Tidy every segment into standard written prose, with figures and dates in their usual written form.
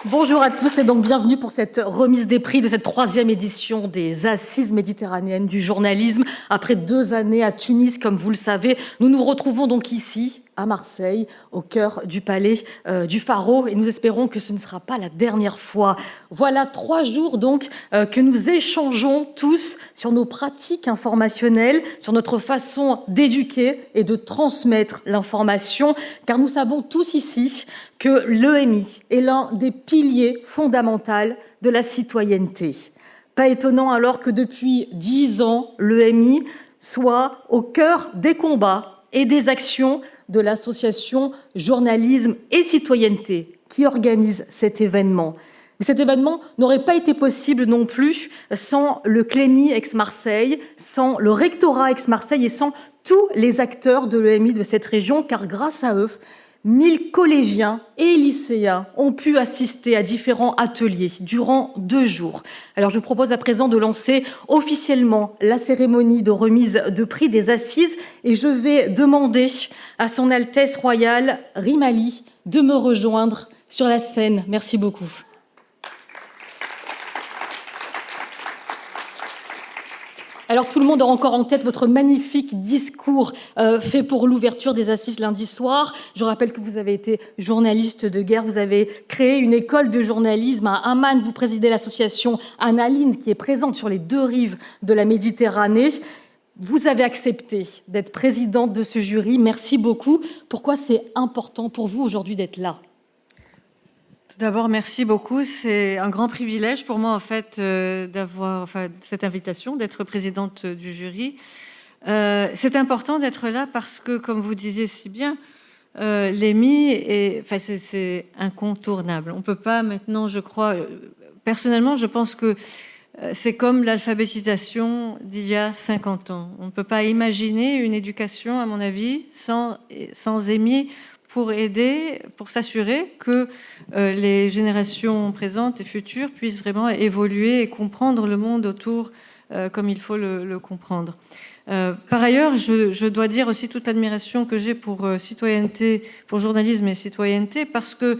Bonjour à tous et donc bienvenue pour cette remise des prix de cette 3e édition des Assises méditerranéennes du journalisme. Après 2 années à Tunis, comme vous le savez, nous nous retrouvons donc ici, à Marseille, au cœur du palais du Pharo, et nous espérons que ce ne sera pas la dernière fois. Voilà 3 jours donc que nous échangeons tous sur nos pratiques informationnelles, sur notre façon d'éduquer et de transmettre l'information, car nous savons tous ici que l'EMI est l'un des piliers fondamentaux de la citoyenneté. Pas étonnant alors que depuis 10 ans, l'EMI soit au cœur des combats et des actions de l'association Journalisme et Citoyenneté qui organise cet événement. Mais cet événement n'aurait pas été possible non plus sans le Clémy Aix-Marseille, sans le rectorat Aix-Marseille et sans tous les acteurs de l'EMI de cette région, car grâce à eux, 1000 collégiens et lycéens ont pu assister à différents ateliers durant 2 jours. Alors je vous propose à présent de lancer officiellement la cérémonie de remise de prix des Assises et je vais demander à son Altesse royale Rimali de me rejoindre sur la scène. Merci beaucoup. Alors tout le monde a encore en tête votre magnifique discours fait pour l'ouverture des Assises lundi soir. Je rappelle que vous avez été journaliste de guerre, vous avez créé une école de journalisme à Amman, vous présidez l'association Annaline qui est présente sur les 2 rives de la Méditerranée. Vous avez accepté d'être présidente de ce jury, merci beaucoup. Pourquoi c'est important pour vous aujourd'hui d'être là ? Tout d'abord, merci beaucoup. C'est un grand privilège pour moi, en fait, d'avoir cette invitation, d'être présidente du jury. C'est important d'être là parce que, comme vous disiez si bien, l'EMI, c'est incontournable. On ne peut pas maintenant, je crois, personnellement, je pense que c'est comme l'alphabétisation d'il y a 50 ans. On ne peut pas imaginer une éducation, à mon avis, sans EMI, pour aider, pour s'assurer que les générations présentes et futures puissent vraiment évoluer et comprendre le monde autour comme il faut le comprendre. Par ailleurs, je dois dire aussi toute l'admiration que j'ai pour citoyenneté, pour journalisme et citoyenneté, parce que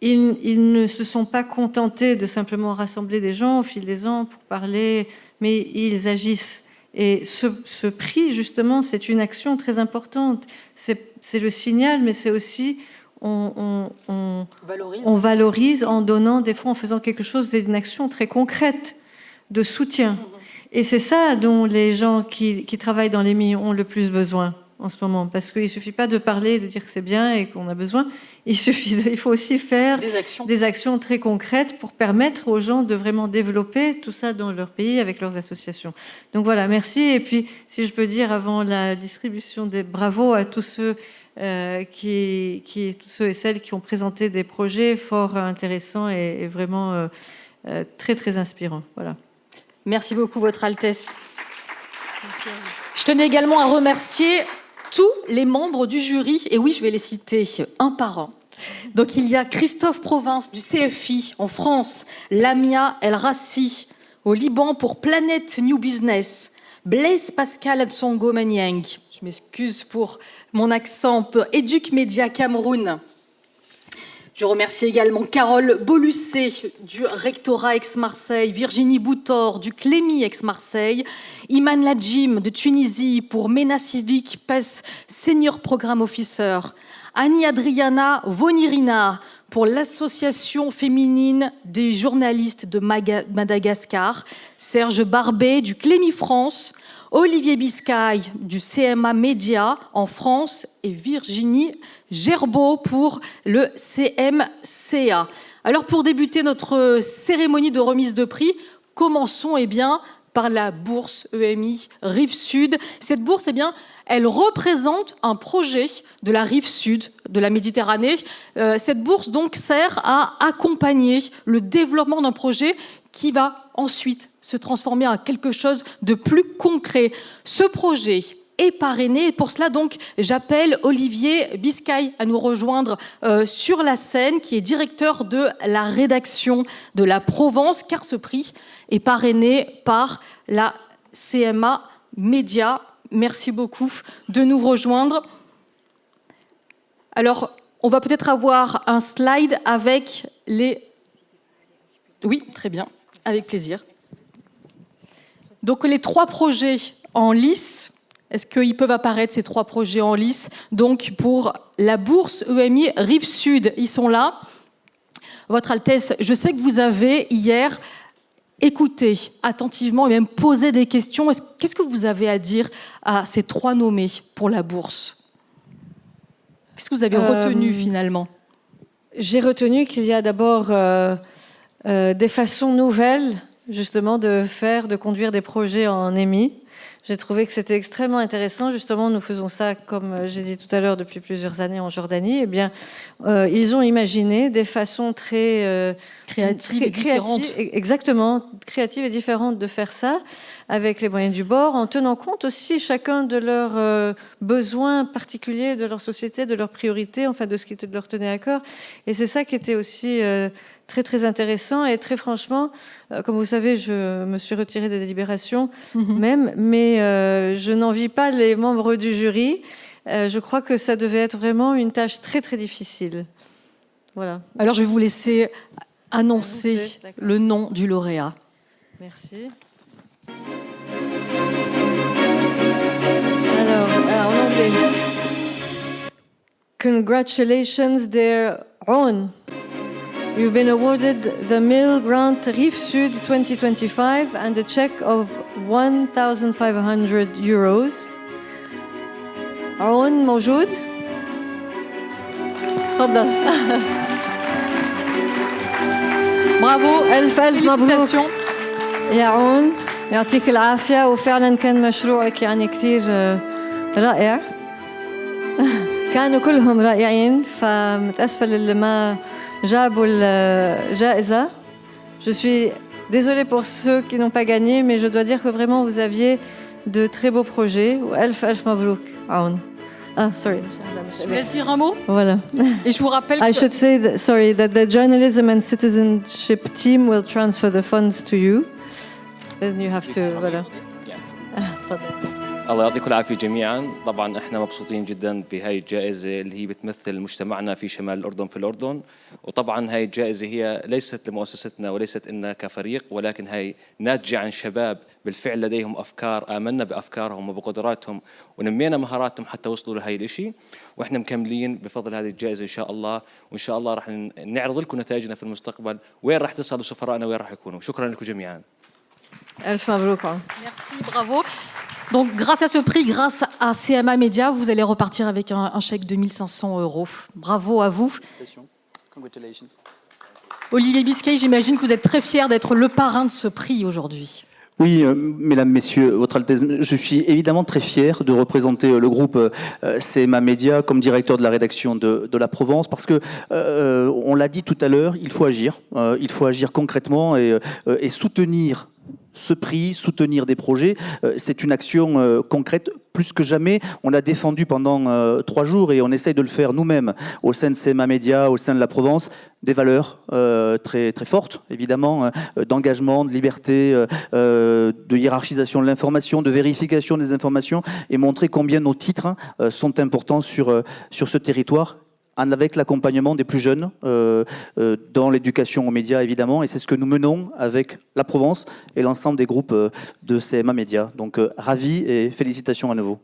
ils ne se sont pas contentés de simplement rassembler des gens au fil des ans pour parler, mais ils agissent. Et ce prix, justement, c'est une action très importante. C'est le signal, mais c'est aussi on valorise en donnant, des fois en faisant quelque chose d'une action très concrète de soutien. Et c'est ça dont les gens qui travaillent dans l'EMI ont le plus besoin en ce moment, parce qu'il ne suffit pas de parler, de dire que c'est bien et qu'on a besoin, il faut aussi faire des actions très concrètes pour permettre aux gens de vraiment développer tout ça dans leur pays avec leurs associations. Donc voilà, merci. Et puis, si je peux dire, avant la distribution des bravos à tous ceux, tous ceux et celles qui ont présenté des projets fort intéressants et vraiment très, très inspirants. Voilà. Merci beaucoup, Votre Altesse. Je tenais également à remercier tous les membres du jury, et oui, je vais les citer un par un. Donc il y a Christophe Province du CFI en France, Lamia El Rassi au Liban pour Planet New Business, Blaise Pascal Adsongo Manyang, je m'excuse pour mon accent, Educ Media Cameroun. Je remercie également Carole Bollucé du rectorat Aix-Marseille, Virginie Boutor du Clémy Aix-Marseille, Iman Ladjim de Tunisie pour MENA Civic PES Senior Programme Officer, Annie Adriana Vonirina pour l'Association féminine des journalistes de Madagascar, Serge Barbet du Clémy France, Olivier Biscay du CMA Média en France et Virginie Gerbeau pour le CMCA. Alors pour débuter notre cérémonie de remise de prix, commençons par la bourse EMI Rive Sud. Cette bourse, elle représente un projet de la rive sud de la Méditerranée. Cette bourse donc sert à accompagner le développement d'un projet qui va ensuite se transformer en quelque chose de plus concret. Ce projet est parrainé et pour cela donc j'appelle Olivier Biscay à nous rejoindre sur la scène, qui est directeur de la rédaction de la Provence, car ce prix est parrainé par la CMA Média. Merci beaucoup de nous rejoindre. Alors, on va peut-être avoir un slide avec les Oui, très bien, avec plaisir. Donc les 3 projets en lice, est-ce qu'ils peuvent apparaître ces 3 projets en lice? Donc pour la bourse EMI Rive Sud, ils sont là. Votre Altesse, je sais que vous avez hier écouté attentivement et même posé des questions. Qu'est-ce que vous avez à dire à ces 3 nommés pour la bourse? Qu'est-ce que vous avez retenu finalement? J'ai retenu qu'il y a d'abord des façons nouvelles, justement, de conduire des projets en EMI. J'ai trouvé que c'était extrêmement intéressant. Justement, nous faisons ça, comme j'ai dit tout à l'heure, depuis plusieurs années en Jordanie. Eh bien, ils ont imaginé des façons très créatives et différentes. Exactement, créatives et différentes de faire ça, avec les moyens du bord, en tenant compte aussi chacun de leurs besoins particuliers, de leur société, de leurs priorités, enfin de ce qui leur tenait à cœur. Et c'est ça qui était aussi très très intéressant. Et très franchement, comme vous savez, je me suis retirée des délibérations même, mais je n'envie pas les membres du jury. Je crois que ça devait être vraiment une tâche très très difficile. Voilà. Alors je vais vous laisser annoncer le nom du lauréat. Merci. Alors, en anglais. Congratulations, dear Ron. You've been awarded the Mill Grant Rive Sud 2025 and a check of 1,500 euros. Ron موجود؟ تفضل. Bravo, ألف مبروك félicitations. يا عون، يعطيك العافية، وفعلا كان مشروعك يعني كثير رائع. كانوا كلهم رائعين، فمتأسفة للي ما جابوا الجائزة. Je suis désolée pour ceux qui n'ont pas gagné, mais je dois dire que vraiment vous aviez de très beaux projets. ألف مبروك عون. Ah, sorry. Je vous laisse dire un mot. Voilà. Et je vous rappelle I should say that, sorry, that the journalism and citizenship team will transfer the funds to you. Then you have to, voilà. تفضل. الله يعطيكم العافية جميعا. طبعا احنا مبسوطين جدا بهاي الجائزة اللي هي بتمثل مجتمعنا في شمال الأردن في الأردن. وطبعا هاي الجائزة هي ليست لمؤسستنا وليست إننا كفريق، ولكن هاي ناتجة عن شباب بالفعل لديهم أفكار، آمنا بأفكارهم وبقدراتهم ونمينا مهاراتهم حتى وصلوا لهاي الإشي، وإحنا مكملين بفضل هذه الجائزة إن شاء الله. وإن شاء الله راح نعرض لكم نتائجنا في المستقبل، وين راح تصلوا سفرائنا وين راح يكونوا. شكرا لكم جميعا. ألف مبروك. Merci, bravo. Donc, grâce à ce prix, grâce à CMA Média, vous allez repartir avec un chèque de 1 500 €. Bravo à vous. Congratulations. Olivier Biscay, j'imagine que vous êtes très fier d'être le parrain de ce prix aujourd'hui. Oui, mesdames, messieurs, Votre Altesse, je suis évidemment très fier de représenter le groupe CMA Média comme directeur de la rédaction de la Provence, parce que, on l'a dit tout à l'heure, il faut agir concrètement et soutenir ce prix, soutenir des projets. C'est une action concrète. Plus que jamais, on l'a défendu pendant 3 jours et on essaye de le faire nous-mêmes au sein de CMA Média, au sein de la Provence. Des valeurs très, très fortes, évidemment, d'engagement, de liberté, de hiérarchisation de l'information, de vérification des informations, et montrer combien nos titres sont importants sur ce territoire, avec l'accompagnement des plus jeunes dans l'éducation aux médias, évidemment. Et c'est ce que nous menons avec la Provence et l'ensemble des groupes de CMA Média. Donc, ravi et félicitations à nouveau.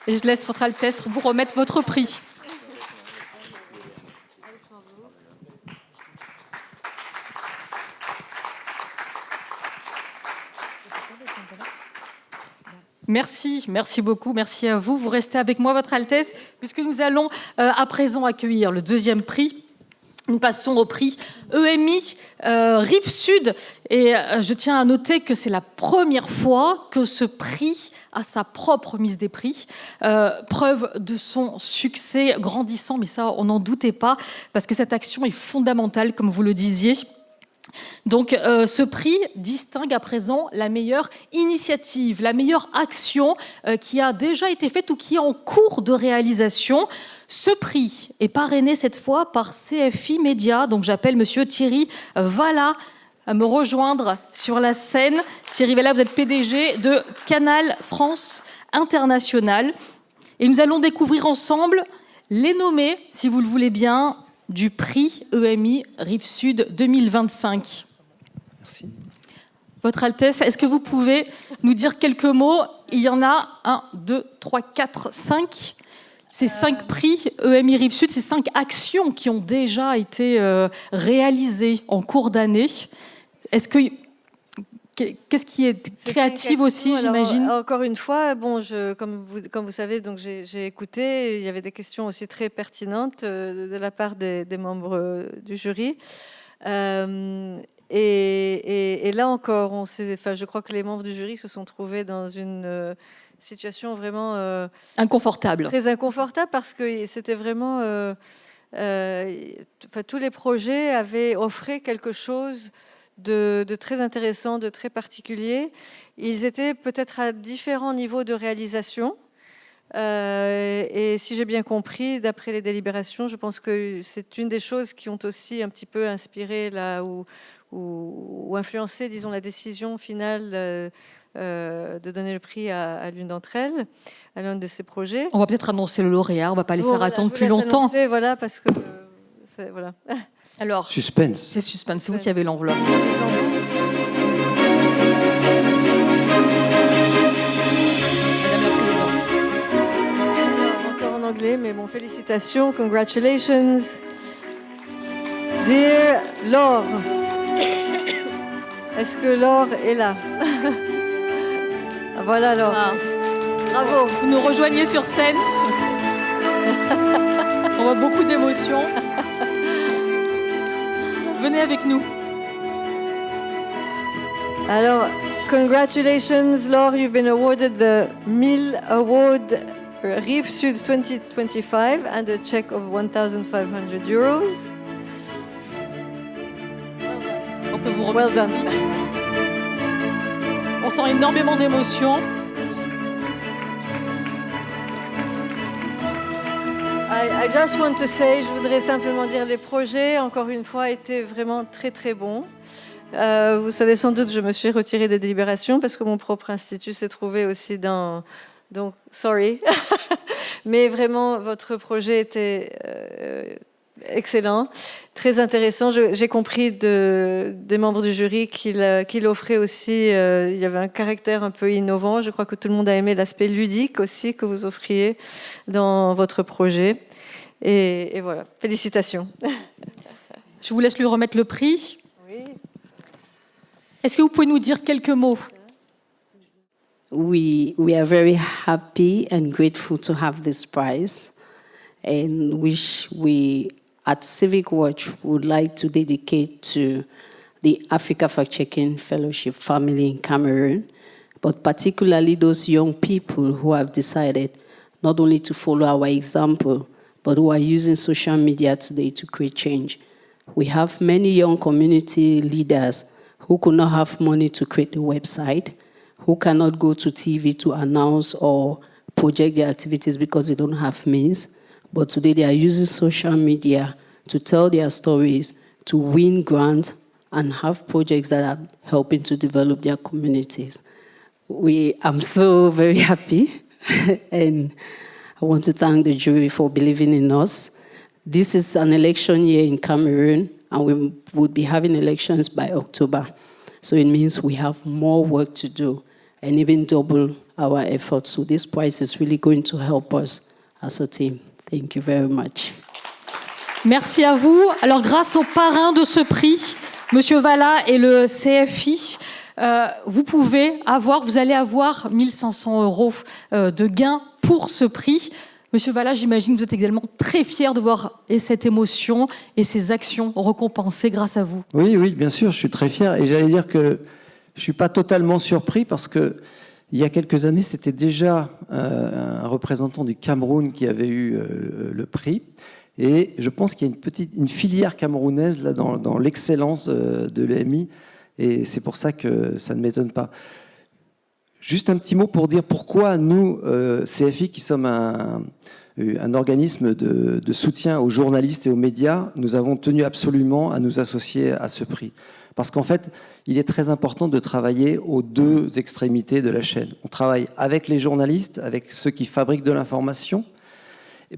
Et je laisse Votre Altesse vous remettre votre prix. Merci, merci beaucoup, merci à vous. Vous restez avec moi, Votre Altesse, puisque nous allons à présent accueillir le 2e prix. Nous passons au prix EMI Rive Sud. Et je tiens à noter que c'est la première fois que ce prix a sa propre mise des prix. Preuve de son succès grandissant, mais ça, on n'en doutait pas, parce que cette action est fondamentale, comme vous le disiez. Donc ce prix distingue à présent la meilleure initiative, la meilleure action qui a déjà été faite ou qui est en cours de réalisation. Ce prix est parrainé cette fois par CFI Média, donc j'appelle monsieur Thierry Valla à me rejoindre sur la scène. Thierry Valla, vous êtes PDG de Canal France International. Et nous allons découvrir ensemble les nommer, si vous le voulez bien, du prix EMI Rive-Sud 2025. Merci. Votre Altesse, est-ce que vous pouvez nous dire quelques mots? Il y en a 1, 2, 3, 4, 5. Ces 5 prix EMI Rive-Sud, ces 5 actions qui ont déjà été réalisées en cours d'année. Qu'est-ce qui est créatif aussi, j'imagine? Encore une fois, bon, comme vous savez, donc j'ai écouté. Il y avait des questions aussi très pertinentes de la part des membres du jury. Et là encore, je crois que les membres du jury se sont trouvés dans une situation vraiment inconfortable. Très inconfortable parce que c'était vraiment, tous les projets avaient offert quelque chose de très intéressant, de très particulier. Ils étaient peut-être à différents niveaux de réalisation. Et si j'ai bien compris, d'après les délibérations, je pense que c'est une des choses qui ont aussi un petit peu inspiré là ou influencé, disons, la décision finale de donner le prix à l'une d'entre elles, à l'un de ces projets. On va peut-être annoncer le lauréat, on ne va pas les faire attendre plus longtemps. Voilà, parce que voilà. Alors, suspense. C'est suspense, c'est vous qui avez l'enveloppe. Madame la Présidente. Alors, encore en anglais, mais bon, félicitations, congratulations. Dear Laure. Est-ce que Laure est là? Voilà Laure. Ah. Bravo. Vous nous rejoignez sur scène. On voit beaucoup d'émotions. Venez avec nous. Alors, congratulations Laure, you've been awarded the MIL Award Rive-Sud 2025 and a check of 1,500 euros. On peut vous remercier. Well done. On sent énormément d'émotions. I just want to say, je voudrais simplement dire, les projets, encore une fois, étaient vraiment très très bons. Vous savez sans doute, je me suis retirée des délibérations parce que mon propre institut s'est trouvé aussi dans... Donc, sorry. Mais vraiment, votre projet était excellent, très intéressant. J'ai compris des membres du jury qu'il offrait aussi, il y avait un caractère un peu innovant. Je crois que tout le monde a aimé l'aspect ludique aussi que vous offriez dans votre projet. Et voilà, félicitations. Je vous laisse lui remettre le prix. Oui. Est-ce que vous pouvez nous dire quelques mots? We are very happy and grateful to have this prize, and which we at Civic Watch would like to dedicate to the Africa Fact-Checking Fellowship family in Cameroon, but particularly those young people who have decided not only to follow our example, but who are using social media today to create change. We have many young community leaders who could not have money to create a website, who cannot go to TV to announce or project their activities because they don't have means. But today they are using social media to tell their stories, to win grants, and have projects that are helping to develop their communities. I'm so very happy, and I want to thank the jury for believing in us. This is an election year in Cameroon, and we would be having elections by October. So it means we have more work to do and even double our efforts. So this prize is really going to help us as a team. Thank you very much. Merci à vous. Alors, grâce au parrain de ce prix, Monsieur Valla et le CFI, vous allez avoir 1 500 € de gains pour ce prix. Monsieur Valla, j'imagine que vous êtes également très fier de voir cette émotion et ces actions récompensées grâce à vous. Oui, bien sûr, je suis très fier. Et j'allais dire que je ne suis pas totalement surpris parce que il y a quelques années, c'était déjà un représentant du Cameroun qui avait eu le prix. Et je pense qu'il y a une filière camerounaise là, dans l'excellence de l'EMI. Et c'est pour ça que ça ne m'étonne pas. Juste un petit mot pour dire pourquoi nous, CFI, qui sommes un organisme de soutien aux journalistes et aux médias, nous avons tenu absolument à nous associer à ce prix. Parce qu'en fait, il est très important de travailler aux deux extrémités de la chaîne. On travaille avec les journalistes, avec ceux qui fabriquent de l'information,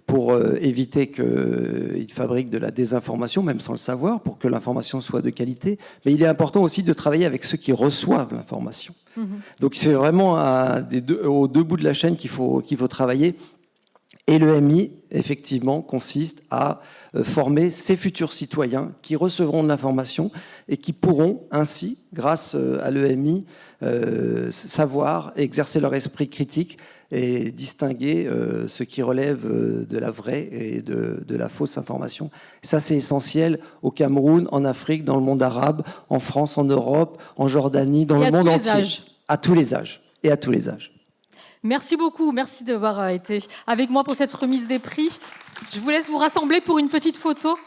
pour éviter qu'ils fabriquent de la désinformation, même sans le savoir, pour que l'information soit de qualité. Mais il est important aussi de travailler avec ceux qui reçoivent l'information. Donc c'est vraiment aux deux bouts de la chaîne qu'il faut travailler. Et le MI, effectivement, consiste à former ces futurs citoyens qui recevront de l'information et qui pourront ainsi, grâce à l'EMI, savoir exercer leur esprit critique et distinguer ce qui relève de la vraie et de la fausse information. Ça, c'est essentiel au Cameroun, en Afrique, dans le monde arabe, en France, en Europe, en Jordanie, dans le monde entier. À tous les âges. Et à tous les âges. Merci beaucoup, merci d'avoir été avec moi pour cette remise des prix. Je vous laisse vous rassembler pour une petite photo.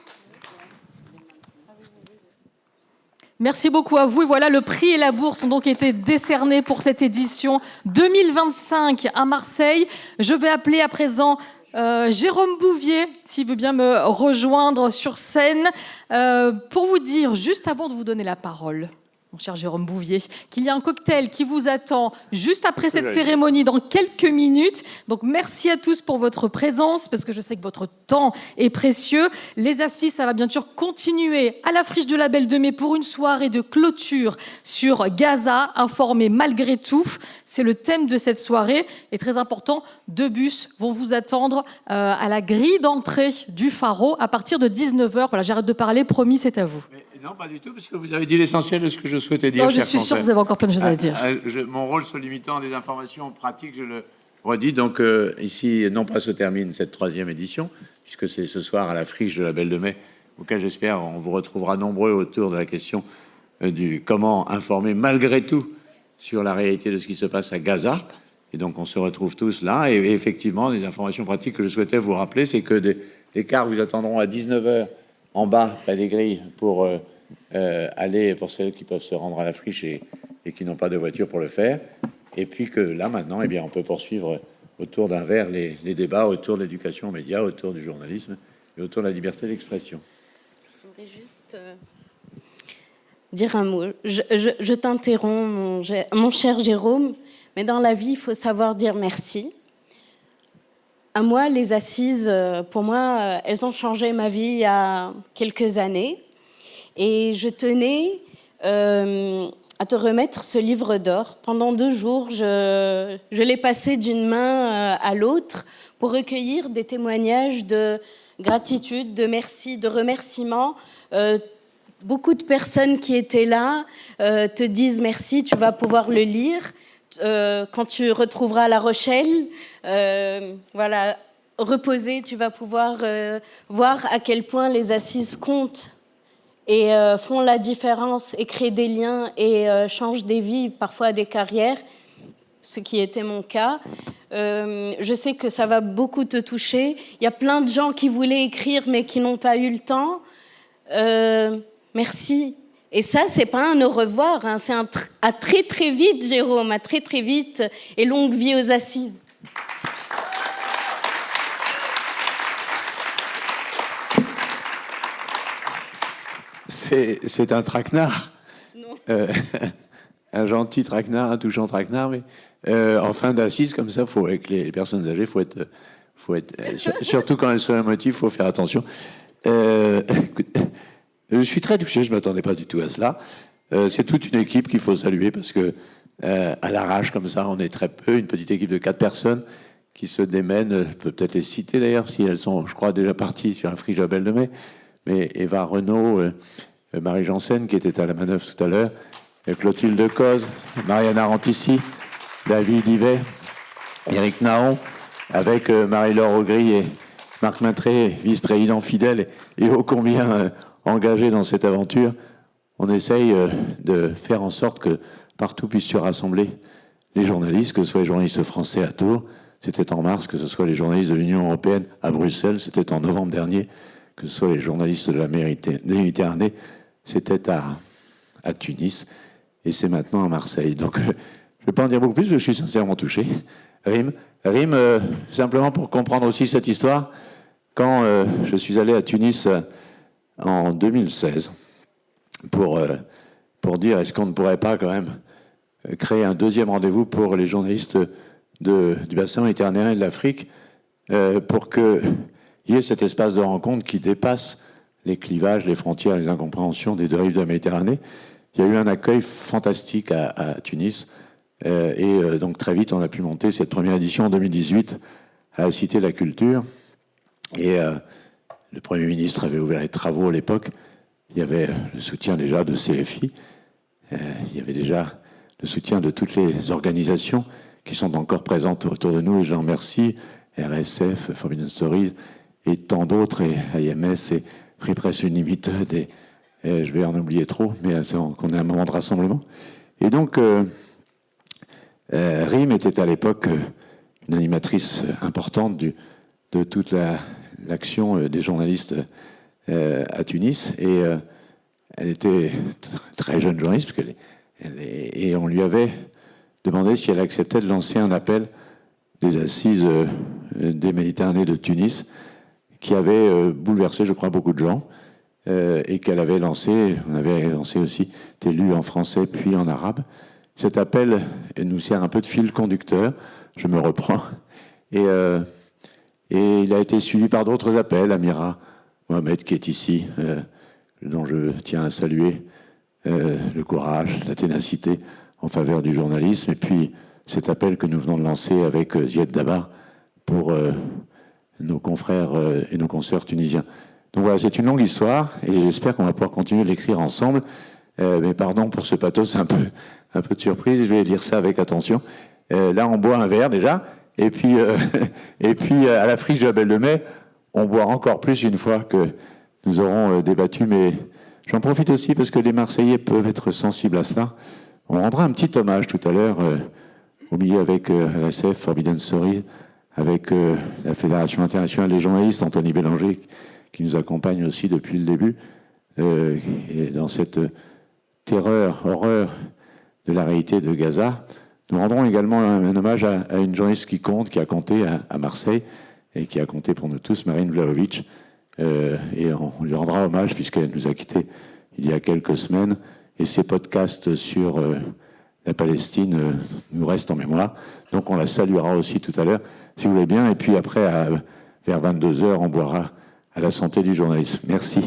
Merci beaucoup à vous. Et voilà, le prix et la bourse ont donc été décernés pour cette édition 2025 à Marseille. Je vais appeler à présent Jérôme Bouvier, s'il veut bien me rejoindre sur scène, pour vous dire, juste avant de vous donner la parole, mon cher Jérôme Bouvier, qu'il y a un cocktail qui vous attend juste après cette cérémonie dans quelques minutes. Donc merci à tous pour votre présence, parce que je sais que votre temps est précieux. Les assises, ça va bien sûr continuer à la Friche de la Belle de Mai pour une soirée de clôture sur Gaza, informé malgré tout. C'est le thème de cette soirée. Et très important, 2 bus vont vous attendre à la grille d'entrée du Pharo à partir de 19h. Voilà, j'arrête de parler, promis, c'est à vous. Non, pas du tout, parce que vous avez dit l'essentiel de ce que je souhaitais dire. Non, je suis sûr que vous avez encore plein de choses à dire. Mon rôle se limitant à des informations pratiques, je le redis. Donc ici, non pas se termine cette 3e édition, puisque c'est ce soir à la Friche de la Belle de Mai, auquel j'espère on vous retrouvera nombreux autour de la question du comment informer malgré tout sur la réalité de ce qui se passe à Gaza. Et donc on se retrouve tous là. Et effectivement, des informations pratiques que je souhaitais vous rappeler, c'est que les cars vous attendront à 19h en bas, près des grilles, pour aller, pour ceux qui peuvent se rendre à la Friche et qui n'ont pas de voiture pour le faire. Et puis que là, maintenant, eh bien, on peut poursuivre autour d'un verre les débats autour de l'éducation aux médias, autour du journalisme et autour de la liberté d'expression. Je voudrais juste dire un mot. Je t'interromps, mon cher Jérôme, mais dans la vie, il faut savoir dire merci. À moi, les assises, pour moi, elles ont changé ma vie il y a quelques années. Et je tenais à te remettre ce livre d'or. Pendant 2 jours, je l'ai passé d'une main à l'autre pour recueillir des témoignages de gratitude, de merci, de remerciements. Beaucoup de personnes qui étaient là te disent merci, tu vas pouvoir le lire. Quand tu retrouveras La Rochelle, voilà, reposer, tu vas pouvoir voir à quel point les assises comptent et font la différence et créent des liens et changent des vies, parfois des carrières, ce qui était mon cas. Je sais que ça va beaucoup te toucher. Il y a plein de gens qui voulaient écrire mais qui n'ont pas eu le temps. Merci. Et ça, c'est pas un au revoir, hein, c'est à très très vite, Jérôme, à très très vite, et longue vie aux assises. C'est un traquenard. Un gentil traquenard, un touchant traquenard, mais en fin d'assise, comme ça, faut, avec les personnes âgées, faut être surtout quand elles sont émotives, faut faire attention. Je suis très touché, je ne m'attendais pas du tout à cela. C'est toute une équipe qu'il faut saluer parce que à l'arrache, comme ça, on est très peu, une petite équipe de 4 personnes qui se démènent, je peux peut-être les citer d'ailleurs, si elles sont, je crois, déjà parties sur la Friche de la Belle de Mai, mais Eva Renaud, Marie Janssen, qui était à la manœuvre tout à l'heure, Clotilde Coz, Mariana Rantissi, David Yvet, Éric Naon, avec Marie-Laure Augry et Marc Maintré, vice-président fidèle et ô combien engagé dans cette aventure. On essaye de faire en sorte que partout puissent se rassembler les journalistes, que ce soit les journalistes français à Tours, c'était en mars, que ce soit les journalistes de l'Union européenne à Bruxelles, c'était en novembre dernier, que ce soit les journalistes de la Méditerranée, c'était à Tunis, et c'est maintenant à Marseille. Donc, je ne vais pas en dire beaucoup plus, je suis sincèrement touché. Rime, simplement pour comprendre aussi cette histoire, quand je suis allé à Tunis en 2016, pour dire est-ce qu'on ne pourrait pas quand même créer un 2e rendez-vous pour les journalistes du bassin méditerranéen et de l'Afrique, pour qu'il y ait cet espace de rencontre qui dépasse les clivages, les frontières, les incompréhensions des deux rives de la Méditerranée. Il y a eu un accueil fantastique à Tunis. Donc très vite, on a pu monter cette première édition en 2018 à la Cité de la Culture. Et le Premier ministre avait ouvert les travaux à l'époque. Il y avait le soutien déjà de CFI. Il y avait déjà le soutien de toutes les organisations qui sont encore présentes autour de nous. Et je les remercie. RSF, Forbidden Stories et tant d'autres, et AMS et Free Press Unlimited. Et je vais en oublier trop, mais qu'on ait un moment de rassemblement. Et donc, Rim était à l'époque une animatrice importante de toute l'action des journalistes à Tunis. Et elle était très jeune journaliste, et on lui avait demandé si elle acceptait de lancer un appel des assises des Méditerranées de Tunis, qui avait bouleversé, je crois, beaucoup de gens, et qu'elle avait lancé, on avait lancé aussi, c'était lu en français puis en arabe. Cet appel nous sert un peu de fil conducteur, je me reprends, et il a été suivi par d'autres appels. Amira Mohamed, qui est ici, dont je tiens à saluer le courage, la ténacité en faveur du journalisme, et puis cet appel que nous venons de lancer avec Zied Dabar pour nos confrères et nos consoeurs tunisiens. Donc voilà, c'est une longue histoire, et j'espère qu'on va pouvoir continuer de l'écrire ensemble. Mais pardon pour ce pathos, c'est un peu de surprise, je vais lire ça avec attention. Là, on boit un verre déjà, et puis à la friche de la Belle de Mai, on boit encore plus une fois que nous aurons débattu, mais j'en profite aussi parce que les Marseillais peuvent être sensibles à cela. On rendra un petit hommage tout à l'heure, au milieu avec RSF, Forbidden Stories, avec la Fédération internationale des journalistes, Anthony Bélanger, qui nous accompagne aussi depuis le début, et dans cette terreur, horreur de la réalité de Gaza. Nous rendrons également un hommage à une journaliste qui compte, qui a compté à Marseille, et qui a compté pour nous tous, Marine Vlahovic, et on lui rendra hommage puisqu'elle nous a quittés il y a quelques semaines, et ses podcasts sur la Palestine nous restent en mémoire. Donc on la saluera aussi tout à l'heure, si vous voulez bien, et puis après, vers 22h, on boira à la santé du journalisme. Merci.